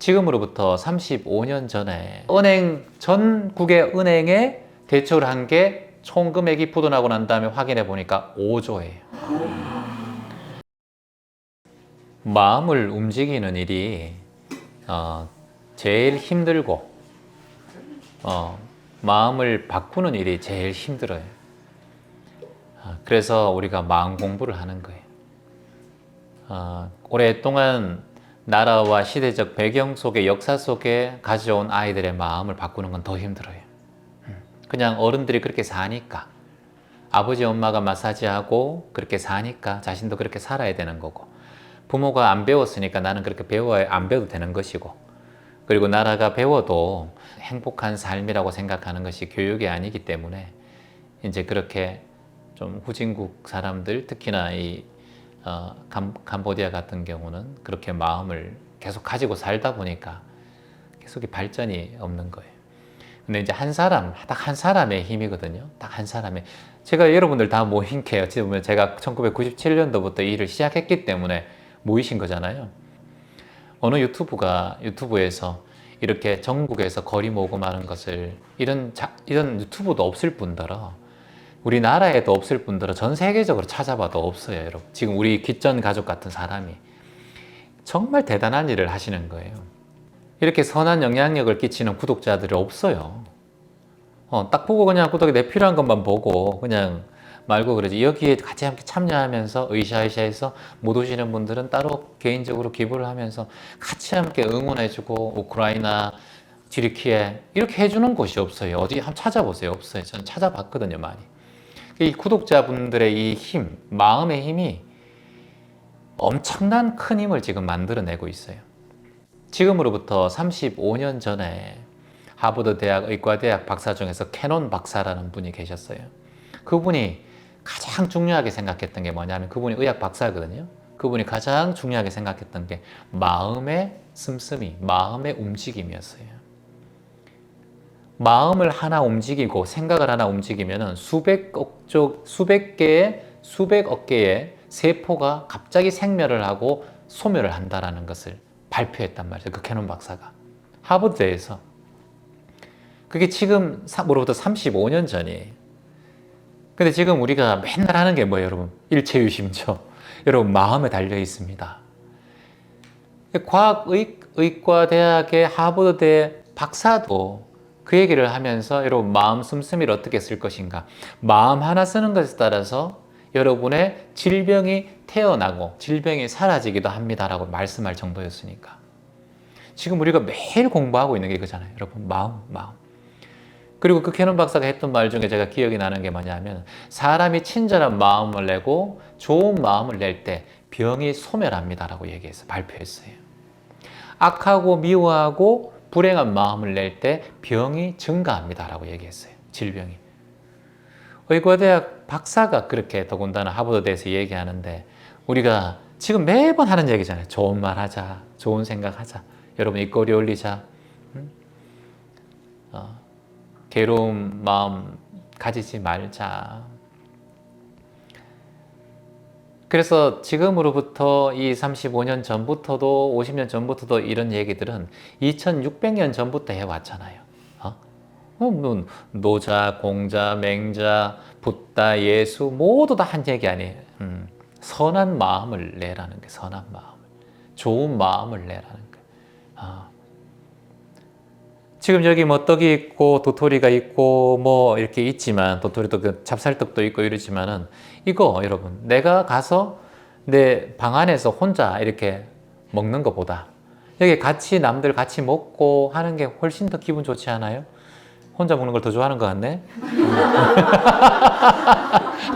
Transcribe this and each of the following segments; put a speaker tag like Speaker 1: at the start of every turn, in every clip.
Speaker 1: 지금으로부터 35년 전에 전국의 은행에 대출을 한 게 총 금액이 부도나고 난 다음에 확인해 보니까 5조예요. 마음을 움직이는 일이 제일 힘들고 마음을 바꾸는 일이 제일 힘들어요. 그래서 우리가 마음 공부를 하는 거예요. 오랫동안 나라와 시대적 배경 속에 역사 속에 가져온 아이들의 마음을 바꾸는 건 더 힘들어요. 그냥 어른들이 그렇게 사니까, 아버지 엄마가 마사지하고 그렇게 사니까 자신도 그렇게 살아야 되는 거고, 부모가 안 배웠으니까 나는 그렇게 안 배워도 되는 것이고, 그리고 나라가 배워도 행복한 삶이라고 생각하는 것이 교육이 아니기 때문에 이제 그렇게 좀 후진국 사람들, 특히나 이 캄보디아 같은 경우는 그렇게 마음을 계속 가지고 살다 보니까 계속 발전이 없는 거예요. 근데 이제 딱 한 사람의 힘이거든요. 딱 한 사람의. 제가 여러분들 다 모인 게 어찌 보면 제가 1997년도부터 일을 시작했기 때문에 모이신 거잖아요. 어느 유튜브에서 이렇게 전국에서 거리 모금하는 것을 이런 유튜브도 없을 뿐더러 우리나라에도 없을 뿐더러 전 세계적으로 찾아봐도 없어요, 여러분. 지금 우리 귓전 가족 같은 사람이 정말 대단한 일을 하시는 거예요. 이렇게 선한 영향력을 끼치는 구독자들이 없어요. 딱 보고 그냥 구독에 내 필요한 것만 보고 그냥 말고 그러지. 여기에 같이 함께 참여하면서 으쌰으쌰해서 못 오시는 분들은 따로 개인적으로 기부를 하면서 같이 함께 응원해주고, 우크라이나, 지리키에 이렇게 해주는 곳이 없어요. 어디 한번 찾아보세요. 없어요. 저는 찾아봤거든요, 많이. 이 구독자분들의 이 힘, 마음의 힘이 엄청난 큰 힘을 지금 만들어내고 있어요. 지금으로부터 35년 전에 하버드 대학 의과대학 박사 중에서 캐논 박사라는 분이 계셨어요. 그분이 가장 중요하게 생각했던 게 뭐냐면, 그분이 의학 박사거든요. 그분이 가장 중요하게 생각했던 게 마음의 씀씀이, 마음의 움직임이었어요. 마음을 하나 움직이고 생각을 하나 움직이면 수백억 개의 세포가 갑자기 생멸을 하고 소멸을 한다는 것을 발표했단 말이죠. 그 캐논 박사가 하버드에서. 그게 지금으로부터 35년 전이에요. 근데 지금 우리가 맨날 하는 게 뭐예요, 여러분? 일체유심죠. 여러분, 마음에 달려 있습니다. 의과대학의 하버드대 박사도 그 얘기를 하면서 여러분, 마음 씀씀이를 어떻게 쓸 것인가, 마음 하나 쓰는 것에 따라서 여러분의 질병이 태어나고 질병이 사라지기도 합니다라고 말씀할 정도였으니까. 지금 우리가 매일 공부하고 있는 게 이거잖아요, 여러분. 마음. 그리고 그 캐논 박사가 했던 말 중에 제가 기억이 나는 게 뭐냐면, 사람이 친절한 마음을 내고 좋은 마음을 낼 때 병이 소멸합니다라고 얘기해서 발표했어요. 악하고 미워하고 불행한 마음을 낼 때 병이 증가합니다라고 얘기했어요. 질병이. 의과대학 박사가 그렇게 더군다나 하버드대에서 얘기하는데, 우리가 지금 매번 하는 얘기잖아요. 좋은 말 하자, 좋은 생각 하자, 여러분 입꼬리 올리자, 괴로운 마음 가지지 말자. 그래서 지금으로부터 이 35년 전부터도 50년 전부터도 이런 얘기들은 2600년 전부터 해왔잖아요. 노자, 공자, 맹자, 붓다, 예수 모두 다 한 얘기 아니에요. 선한 마음을 내라는 게, 선한 마음을, 좋은 마음을 내라는 게. 지금 여기 뭐 떡이 있고 도토리가 있고 뭐 이렇게 있지만, 도토리도 그 찹쌀떡도 있고 이러지만은, 이거 여러분, 내가 가서 내 방 안에서 혼자 이렇게 먹는 것보다 여기 같이 남들 같이 먹고 하는 게 훨씬 더 기분 좋지 않아요? 혼자 먹는 걸 더 좋아하는 것 같네?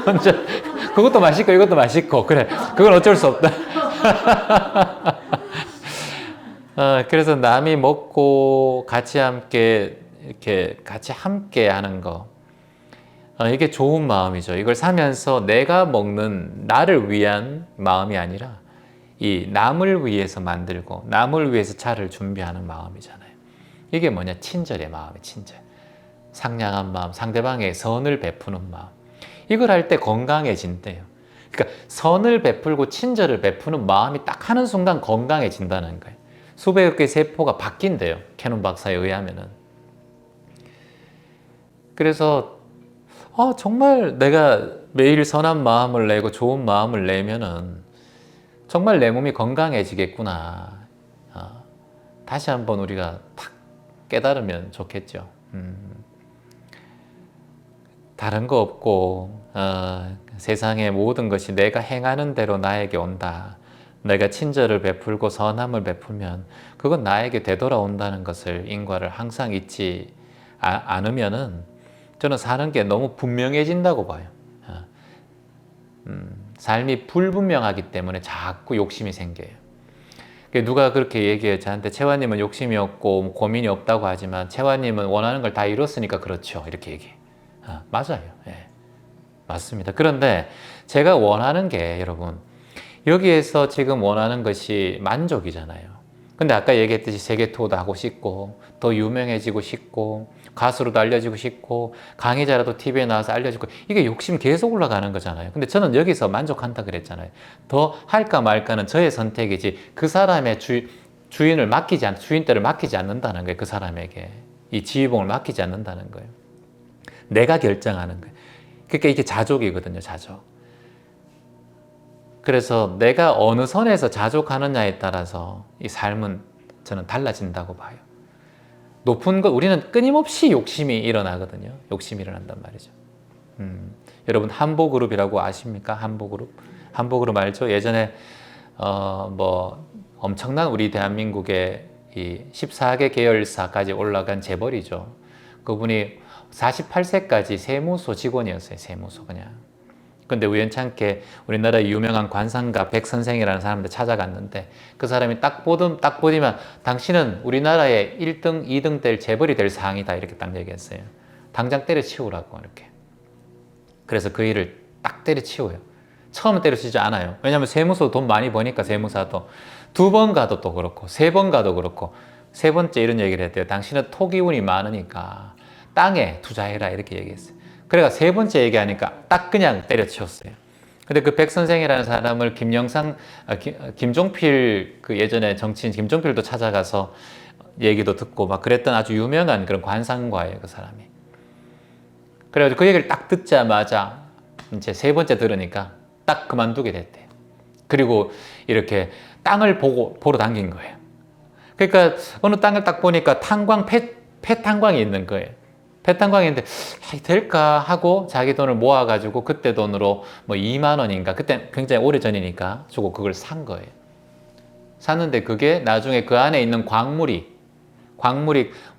Speaker 1: 혼자, 그것도 맛있고 이것도 맛있고, 그래, 그건 어쩔 수 없다. 그래서 남이 먹고 같이 함께 이렇게 같이 함께 하는 거, 이게 좋은 마음이죠. 이걸 사면서 내가 먹는 나를 위한 마음이 아니라 이 남을 위해서 만들고 남을 위해서 차를 준비하는 마음이잖아요. 이게 뭐냐? 친절의 마음이, 친절. 상냥한 마음, 상대방에게 선을 베푸는 마음. 이걸 할 때 건강해진대요. 그러니까 선을 베풀고 친절을 베푸는 마음이 딱 하는 순간 건강해진다는 거예요. 수백억 개의 세포가 바뀐대요. 캐논 박사에 의하면은. 그래서 정말 내가 매일 선한 마음을 내고 좋은 마음을 내면은 정말 내 몸이 건강해지겠구나. 다시 한번 우리가 탁 깨달으면 좋겠죠. 다른 거 없고 세상의 모든 것이 내가 행하는 대로 나에게 온다. 내가 친절을 베풀고 선함을 베풀면 그건 나에게 되돌아온다는 것을 인과를 항상 잊지 않으면은 저는 사는 게 너무 분명해진다고 봐요. 삶이 불분명하기 때문에 자꾸 욕심이 생겨요. 누가 그렇게 얘기해요. 저한테 채화님은 욕심이 없고 고민이 없다고 하지만 채화님은 원하는 걸 다 이뤘으니까 그렇죠. 이렇게 얘기해요. 맞아요. 예. 맞습니다. 그런데 제가 원하는 게 여러분 여기에서 지금 원하는 것이 만족이잖아요. 근데 아까 얘기했듯이 세계 투어도 하고 싶고 더 유명해지고 싶고 가수로도 알려지고 싶고 강의자라도 TV에 나와서 알려지고 이게 욕심 계속 올라가는 거잖아요. 근데 저는 여기서 만족한다 그랬잖아요. 더 할까 말까는 저의 선택이지 그 사람의 주인을 주인대를 맡기지 않는다는 거예요. 그 사람에게 이 지휘봉을 맡기지 않는다는 거예요. 내가 결정하는 거예요. 그러니까 이게 자족이거든요. 자족. 그래서 내가 어느 선에서 자족하느냐에 따라서 이 삶은 저는 달라진다고 봐요. 높은 것, 우리는 끊임없이 욕심이 일어나거든요. 욕심이 일어난단 말이죠. 여러분 한보그룹이라고 아십니까? 한보그룹? 한보그룹 알죠? 예전에 엄청난 우리 대한민국의 이 14개 계열사까지 올라간 재벌이죠. 그분이 48세까지 세무서 직원이었어요. 세무서 그냥. 근데 우연찮게 우리나라 유명한 관상가 백선생이라는 사람한테 찾아갔는데 그 사람이 딱 보디만 당신은 우리나라의 1등, 2등 될 재벌이 될 상이다 이렇게 딱 얘기했어요. 당장 때려치우라고 이렇게. 그래서 그 일을 딱 때려치워요. 처음은 때려치지 않아요. 왜냐하면 세무서 돈 많이 버니까 세무사도 2번 가도 또 그렇고 3번 가도 그렇고 세 번째 이런 얘기를 했대요. 당신은 토기운이 많으니까 땅에 투자해라 이렇게 얘기했어요. 그래가 세 번째 얘기하니까 딱 그냥 때려치웠어요. 근데 그 백선생이라는 사람을 김종필 그 예전에 정치인 김종필도 찾아가서 얘기도 듣고 막 그랬던 아주 유명한 그런 관상가예요, 그 사람이. 그래가지고 그 얘기를 딱 듣자마자 이제 세 번째 들으니까 딱 그만두게 됐대요. 그리고 이렇게 땅을 보러 당긴 거예요. 그러니까 어느 땅을 딱 보니까 폐탄광이 있는 거예요. 폐탄광이 있는데 될까 하고 자기 돈을 모아가지고 그때 돈으로 뭐 2만 원인가 그때 굉장히 오래전이니까 주고 그걸 산 거예요. 샀는데 그게 나중에 그 안에 있는 광물이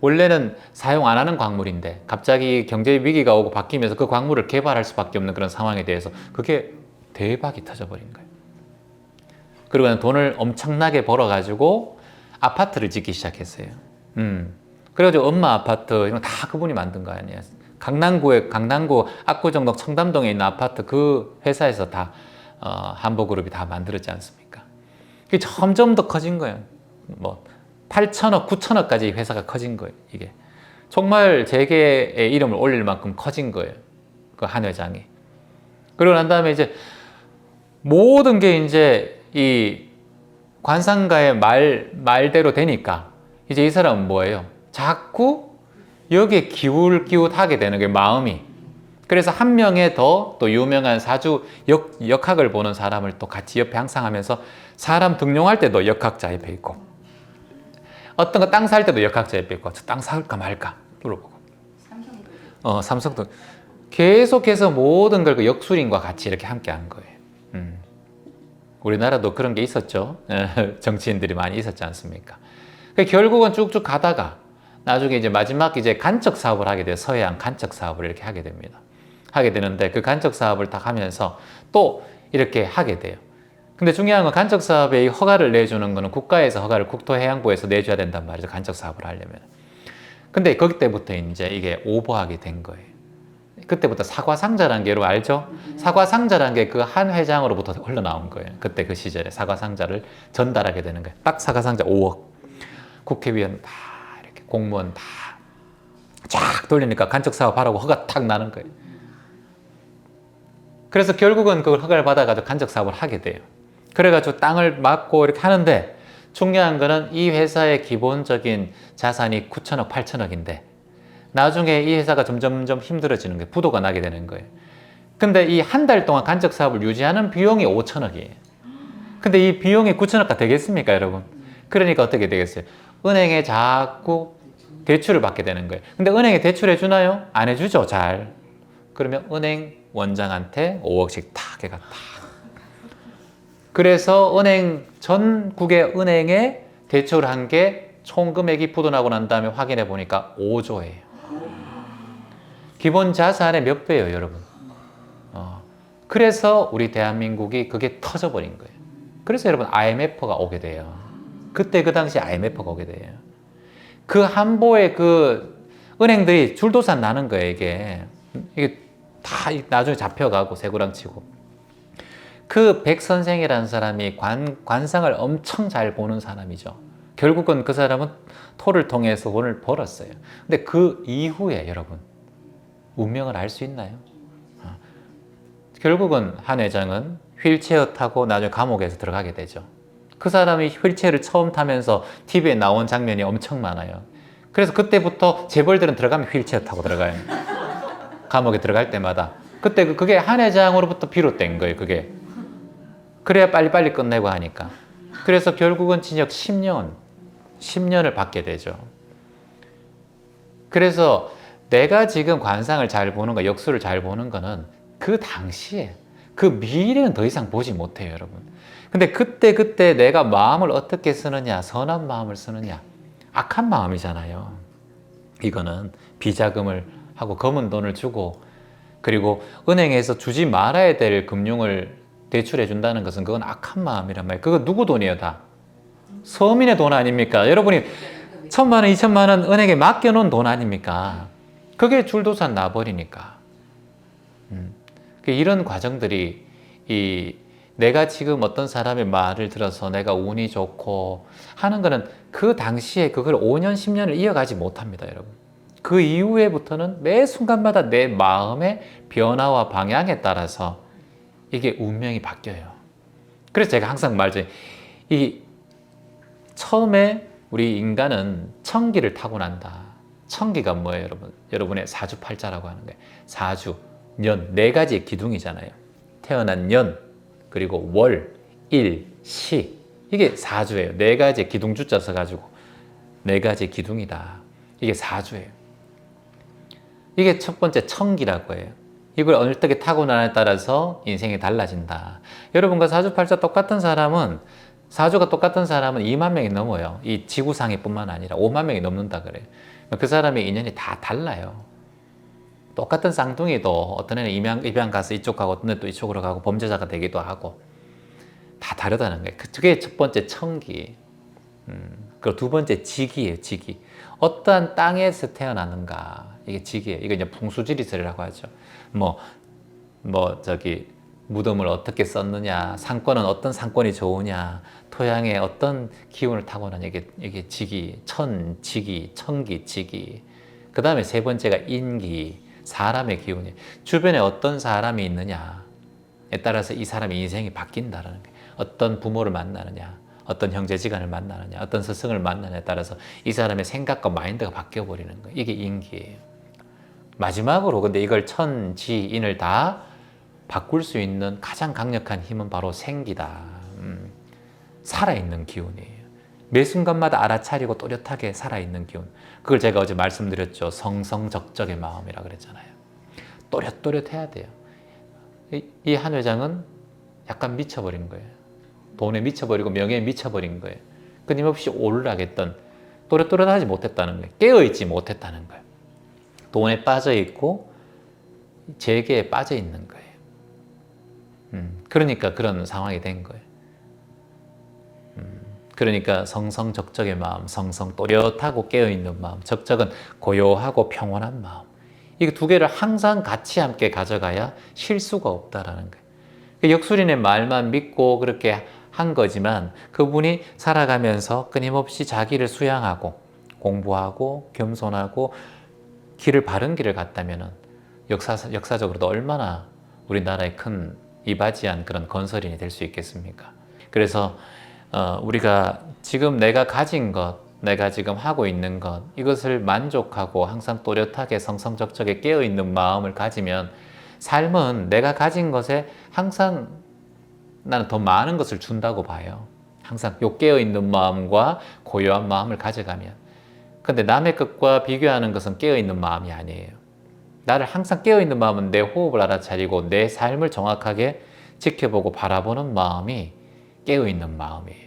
Speaker 1: 원래는 사용 안 하는 광물인데 갑자기 경제 위기가 오고 바뀌면서 그 광물을 개발할 수밖에 없는 그런 상황에 대해서 그게 대박이 터져버린 거예요. 그리고 돈을 엄청나게 벌어가지고 아파트를 짓기 시작했어요. 그래가지고 엄마 아파트 이런 다 그분이 만든 거 아니에요. 강남구 압구정동 청담동에 있는 아파트 그 회사에서 다 한보그룹이 다 만들었지 않습니까? 이게 점점 더 커진 거예요. 뭐 8천억, 9천억까지 회사가 커진 거예요. 이게 정말 재계의 이름을 올릴 만큼 커진 거예요. 그 한 회장이. 그러고 난 다음에 이제 모든 게 이제 이 관상가의 말대로 되니까 이제 이 사람은 뭐예요? 자꾸 여기에 기웃기웃하게 되는 게 마음이. 그래서 한 명의 또 유명한 사주 역학을 보는 사람을 또 같이 옆에 항상 하면서 사람 등용할 때도 역학자 옆에 있고 어떤 거 땅 살 때도 역학자 옆에 있고 땅 살까 말까 물어보고 삼성도 계속해서 모든 걸 그 역술인과 같이 이렇게 함께 한 거예요. 우리나라도 그런 게 있었죠. 정치인들이 많이 있었지 않습니까? 결국은 쭉쭉 가다가 나중에 이제 마지막 이제 간척 사업을 하게 돼요. 서해안 간척 사업을 이렇게 하게 됩니다. 하게 되는데 그 간척 사업을 딱 하면서 또 이렇게 하게 돼요. 근데 중요한 건 간척 사업의 허가를 내주는 거는 국가에서 허가를 국토해양부에서 내줘야 된단 말이죠. 간척 사업을 하려면. 근데 거기 때부터 이제 이게 오버하게 된 거예요. 그때부터 사과상자라는 게 여러분 알죠? 사과상자라는 게 그 한 회장으로부터 흘러나온 거예요. 그때 그 시절에 사과상자를 전달하게 되는 거예요. 딱 사과상자 5억. 국회의원 다 이렇게 공무원 다 쫙 돌리니까 간척 사업하라고 허가 탁 나는 거예요. 그래서 결국은 그걸 허가를 받아가지고 간척 사업을 하게 돼요. 그래가지고 땅을 막고 이렇게 하는데 중요한 거는 이 회사의 기본적인 자산이 9천억, 8천억인데 나중에 이 회사가 점점 힘들어지는 거예요. 부도가 나게 되는 거예요. 근데 이 한 달 동안 간접 사업을 유지하는 비용이 5천억이에요. 근데 이 비용이 9천억가 되겠습니까, 여러분? 그러니까 어떻게 되겠어요? 은행에 자꾸 대출을 받게 되는 거예요. 근데 은행에 대출해 주나요? 안 해주죠, 잘. 그러면 은행 원장한테 5억씩 탁 해가 탁. 그래서 은행, 전국의 은행에 대출한 게 총 금액이 부도나고 난 다음에 확인해 보니까 5조예요. 기본 자산의 몇 배예요, 여러분? 그래서 우리 대한민국이 그게 터져버린 거예요. 그래서 여러분 IMF가 오게 돼요. 그때 그 당시 IMF가 오게 돼요. 그 한보의 그 은행들이 줄도산 나는 거예요, 이게 다 나중에 잡혀가고 세구랑 치고. 그 백 선생이라는 사람이 관상을 엄청 잘 보는 사람이죠. 결국은 그 사람은 토를 통해서 돈을 벌었어요. 근데 그 이후에 여러분 운명을 알 수 있나요? 결국은 한 회장은 휠체어 타고 나중에 감옥에서 들어가게 되죠. 그 사람이 휠체어를 처음 타면서 TV에 나온 장면이 엄청 많아요. 그래서 그때부터 재벌들은 들어가면 휠체어 타고 들어가요. 감옥에 들어갈 때마다. 그때 그게 한 회장으로부터 비롯된 거예요, 그게. 그래야 빨리빨리 끝내고 하니까. 그래서 결국은 징역 10년을 받게 되죠. 그래서 내가 지금 관상을 잘 보는 거, 역수를 잘 보는 거는 그 당시에, 그 미래는 더 이상 보지 못해요, 여러분. 근데 그때 내가 마음을 어떻게 쓰느냐, 선한 마음을 쓰느냐, 악한 마음이잖아요. 이거는 비자금을 하고 검은 돈을 주고, 그리고 은행에서 주지 말아야 될 금융을 대출해 준다는 것은 그건 악한 마음이란 말이에요. 그거 누구 돈이에요, 다? 서민의 돈 아닙니까? 여러분이 1,000만 원, 2천만 원 은행에 맡겨놓은 돈 아닙니까? 그게 줄도산 나버리니까. 이런 과정들이 내가 지금 어떤 사람의 말을 들어서 내가 운이 좋고 하는 거는 그 당시에 그걸 5년, 10년을 이어가지 못합니다, 여러분. 그 이후에부터는 매 순간마다 내 마음의 변화와 방향에 따라서 이게 운명이 바뀌어요. 그래서 제가 항상 말하죠. 처음에 우리 인간은 청기를 타고난다. 청기가 뭐예요, 여러분? 여러분의 사주팔자라고 하는 거예요. 사주, 년, 네 가지의 기둥이잖아요. 태어난 년, 그리고 월, 일, 시. 이게 사주예요. 네 가지의 기둥 주자 써가지고 네 가지의 기둥이다. 이게 사주예요. 이게 첫 번째 청기라고 해요. 이걸 어떻게 타고나냐에 따라서 인생이 달라진다. 여러분과 사주팔자 똑같은 사람은, 사주가 똑같은 사람은 2만 명이 넘어요. 이 지구상에 뿐만 아니라 5만 명이 넘는다 그래요. 그 사람의 인연이 다 달라요. 똑같은 쌍둥이도 어떤 애는 입양 가서 이쪽 가고 어떤 애는 또 이쪽으로 가고 범죄자가 되기도 하고 다 다르다는 거예요. 그게 첫 번째 청기. 그리고 두 번째 직이에요, 직이. 어떠한 땅에서 태어나는가. 이게 직이에요. 이거 이제 풍수지리설이라고 하죠. 무덤을 어떻게 썼느냐, 상권은 어떤 상권이 좋으냐, 토양에 어떤 기운을 타고나냐, 이게 직이, 직이, 청기, 직이. 그 다음에 세 번째가 인기, 사람의 기운이. 주변에 어떤 사람이 있느냐에 따라서 이 사람의 인생이 바뀐다라는 거예요. 어떤 부모를 만나느냐, 어떤 형제지간을 만나느냐, 어떤 스승을 만나느냐에 따라서 이 사람의 생각과 마인드가 바뀌어버리는 거예요. 이게 인기예요. 마지막으로 근데 이걸 천지인을 다 바꿀 수 있는 가장 강력한 힘은 바로 생기다. 살아있는 기운이에요. 매 순간마다 알아차리고 또렷하게 살아있는 기운. 그걸 제가 어제 말씀드렸죠. 성성적적의 마음이라 그랬잖아요. 또렷또렷해야 돼요. 이 한 회장은 약간 미쳐버린 거예요. 돈에 미쳐버리고 명예에 미쳐버린 거예요. 끊임없이 오르락했던, 또렷또렷하지 못했다는 거예요. 깨어있지 못했다는 거예요. 돈에 빠져있고 재계에 빠져있는 거예요. 그러니까 그런 상황이 된 거예요. 그러니까 성성적적의 마음, 성성 또렷하고 깨어있는 마음, 적적은 고요하고 평온한 마음. 이 두 개를 항상 같이 함께 가져가야 실수가 없다라는 거예요. 역술인의 말만 믿고 그렇게 한 거지만 그분이 살아가면서 끊임없이 자기를 수양하고 공부하고 겸손하고 바른 길을 갔다면 역사적으로도 얼마나 우리나라의 큰 이바지한 그런 건설인이 될 수 있겠습니까? 그래서 우리가 지금 내가 가진 것, 내가 지금 하고 있는 것, 이것을 만족하고 항상 또렷하게 성성적적에 깨어있는 마음을 가지면 삶은 내가 가진 것에 항상 나는 더 많은 것을 준다고 봐요. 항상 요 깨어있는 마음과 고요한 마음을 가져가면. 근데 남의 것과 비교하는 것은 깨어있는 마음이 아니에요. 나를 항상 깨어있는 마음은 내 호흡을 알아차리고 내 삶을 정확하게 지켜보고 바라보는 마음이 깨어있는 마음이에요.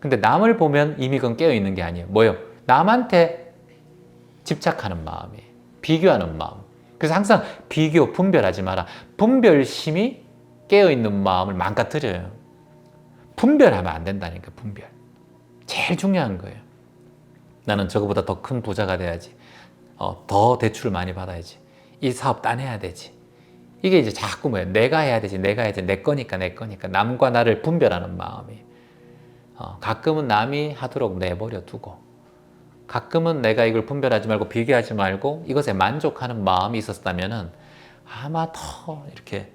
Speaker 1: 근데 남을 보면 이미 그건 깨어있는 게 아니에요. 뭐요? 남한테 집착하는 마음이에요. 비교하는 마음. 그래서 항상 비교, 분별하지 마라. 분별심이 깨어있는 마음을 망가뜨려요. 분별하면 안 된다니까, 분별. 제일 중요한 거예요. 나는 저거보다 더 큰 부자가 돼야지. 더 대출을 많이 받아야지. 이 사업 따내야 되지. 이게 이제 자꾸 뭐예요? 내가 해야 되지, 내가 해야지. 내 거니까, 내 거니까. 남과 나를 분별하는 마음이. 가끔은 남이 하도록 내버려 두고, 가끔은 내가 이걸 분별하지 말고 비교하지 말고 이것에 만족하는 마음이 있었다면은 아마 더 이렇게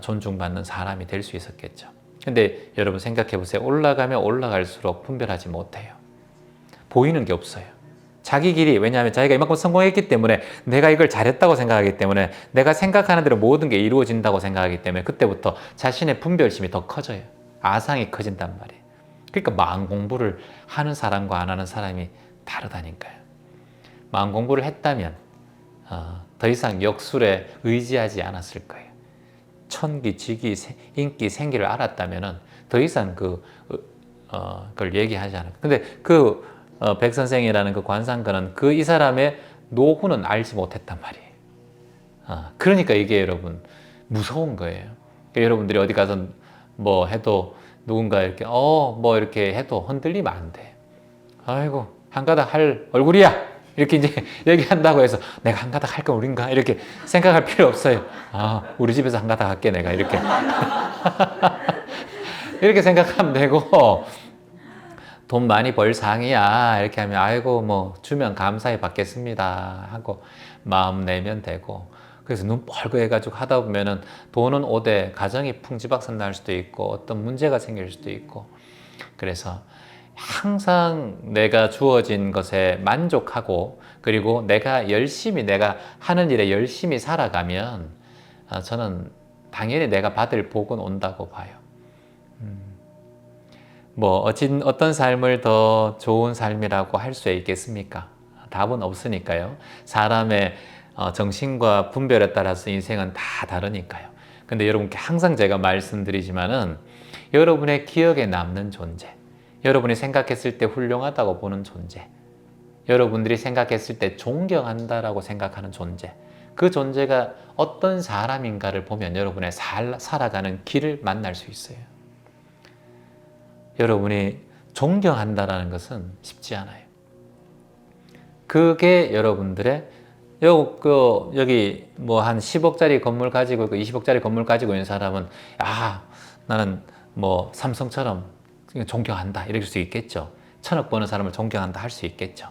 Speaker 1: 존중받는 사람이 될 수 있었겠죠. 근데 여러분 생각해 보세요. 올라가면 올라갈수록 분별하지 못해요. 보이는 게 없어요. 자기 길이, 왜냐하면 자기가 이만큼 성공했기 때문에, 내가 이걸 잘했다고 생각하기 때문에, 내가 생각하는 대로 모든 게 이루어진다고 생각하기 때문에 그때부터 자신의 분별심이 더 커져요. 아상이 커진단 말이에요. 그러니까 마음 공부를 하는 사람과 안 하는 사람이 다르다니까요. 마음 공부를 했다면 더 이상 역술에 의지하지 않았을 거예요. 천기, 지기, 인기, 생기를 알았다면 더 이상 그걸 얘기하지 않을 거예요. 근데 백 선생이라는 그 관상가는 이 사람의 노후는 알지 못했단 말이에요. 그러니까 이게 여러분 무서운 거예요. 그러니까 여러분들이 어디 가서 뭐 해도 누군가 이렇게 뭐 이렇게 해도 흔들리면 안 돼. 아이고 한 가닥 할 얼굴이야 이렇게 이제 얘기한다고 해서 내가 한 가닥 할 건 우린가 이렇게 생각할 필요 없어요. 우리 집에서 한 가닥 할게 내가 이렇게 이렇게 생각하면 되고, 돈 많이 벌 상이야 이렇게 하면 아이고 뭐 주면 감사히 받겠습니다 하고 마음 내면 되고, 그래서 눈 뻘겋게 해가지고 하다 보면은 돈은 오되 가정이 풍지박산 날 수도 있고 어떤 문제가 생길 수도 있고, 그래서 항상 내가 주어진 것에 만족하고, 그리고 내가 하는 일에 열심히 살아가면 저는 당연히 내가 받을 복은 온다고 봐요. 뭐 어떤 삶을 더 좋은 삶이라고 할 수 있겠습니까? 답은 없으니까요. 사람의 정신과 분별에 따라서 인생은 다 다르니까요. 근데 여러분께 항상 제가 말씀드리지만은 여러분의 기억에 남는 존재, 여러분이 생각했을 때 훌륭하다고 보는 존재, 여러분들이 생각했을 때 존경한다라고 생각하는 존재, 그 존재가 어떤 사람인가를 보면 여러분의 살아가는 길을 만날 수 있어요. 여러분이 존경한다라는 것은 쉽지 않아요. 그게 여러분들의 여기 뭐 한 10억짜리 건물 가지고 있고 20억짜리 건물 가지고 있는 사람은 나는 뭐 삼성처럼 존경한다 이럴 수 있겠죠. 1000억 버는 사람을 존경한다 할 수 있겠죠.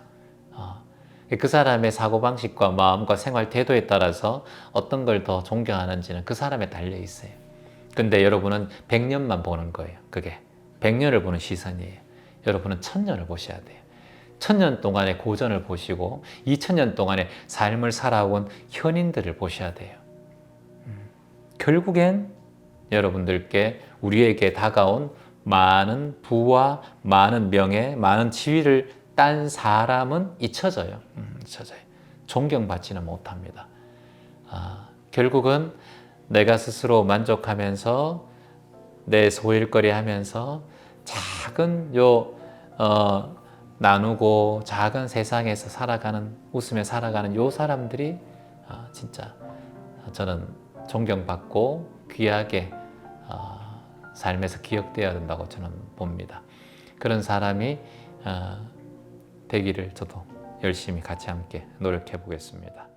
Speaker 1: 그 사람의 사고방식과 마음과 생활 태도에 따라서 어떤 걸 더 존경하는지는 그 사람에 달려 있어요. 근데 여러분은 100년만 보는 거예요. 그게 100년을 보는 시선이에요. 여러분은 1000년을 보셔야 돼요. 1000년 동안의 고전을 보시고 2000년 동안의 삶을 살아온 현인들을 보셔야 돼요. 결국엔 여러분들께, 우리에게 다가온 많은 부와 많은 명예, 많은 지위를 딴 사람은 잊혀져요. 잊혀져요. 존경받지는 못합니다. 결국은 내가 스스로 만족하면서 내 소일거리 하면서 작은 나누고 작은 세상에서 웃으며 살아가는 요 사람들이 진짜 저는 존경받고 귀하게 삶에서 기억되어야 된다고 저는 봅니다. 그런 사람이 되기를 저도 열심히 같이 함께 노력해 보겠습니다.